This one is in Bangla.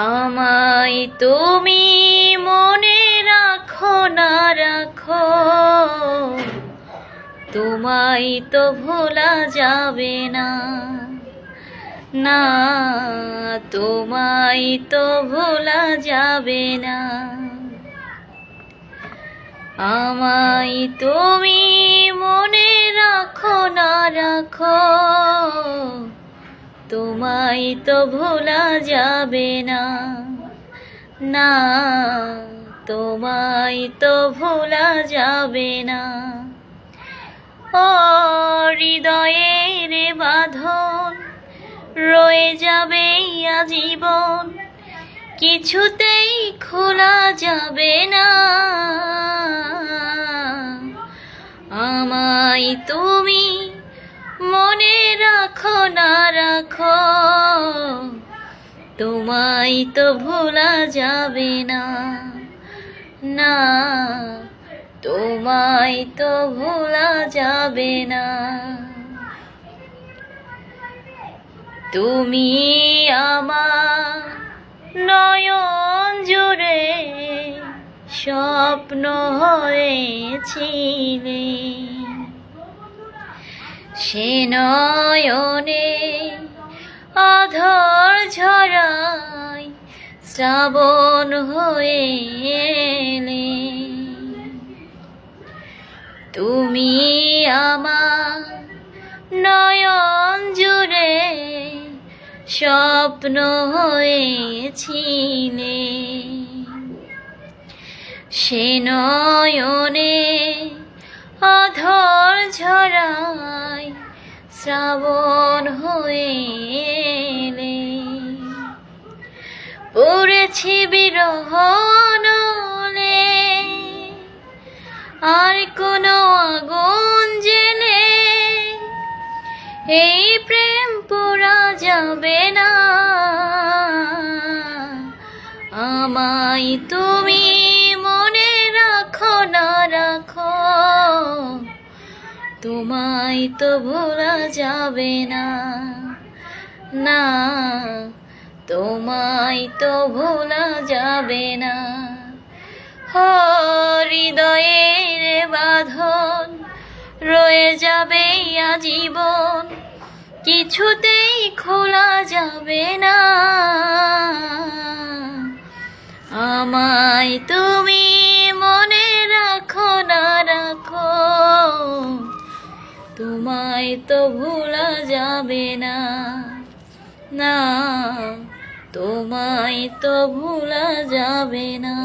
আমায় তুমি মনে রাখো না রাখো, তোমায় তো ভোলা যাবে না, না তোমায় তো ভোলা যাবে না। আমায় তুমি মনে রাখো না রাখো, তোমায় তো ভোলা যাবে না, না তোমায় তো ভোলা যাবে না। ও হৃদয়ের বাঁধন রয়ে যাবে আজীবন, কিছুতেই খোলা যাবে না। আমায় তুমি মনে রাখো না রাখো, তোমায় তো ভোলা যাবে না, না তোমায় তো ভোলা যাবে না। তুমি আমার নয়ন জুড়ে স্বপ্ন হয়েছিলে, সে নয়নে আধার ঝরায় শ্রাবণ হয়ে এলে। তুমি আমার নয়ন জুড়ে স্বপ্ন হয়েছিলে, সে নয়নে আধার ঝরায় শ্রাবণ হয়ে এলে। পড়েছি বিরহ নলে, আর কোনো আগুন জেলে এই প্রেম পোড়া যাবে না। আমায় তুমি মনে রাখো না রাখো, তোমায় তো ভোলা যাবে না, না তোমায় তো ভোলা যাবে না। হৃদয়ের বাঁধন রয়ে যাবে আজীবন, কিছুতেই খোলা যাবে না। আমায় তুমি মনে রাখো না রাখো, তোমায় তো ভোলা যাবে না, না তোমায় তো ভোলা যাবে না।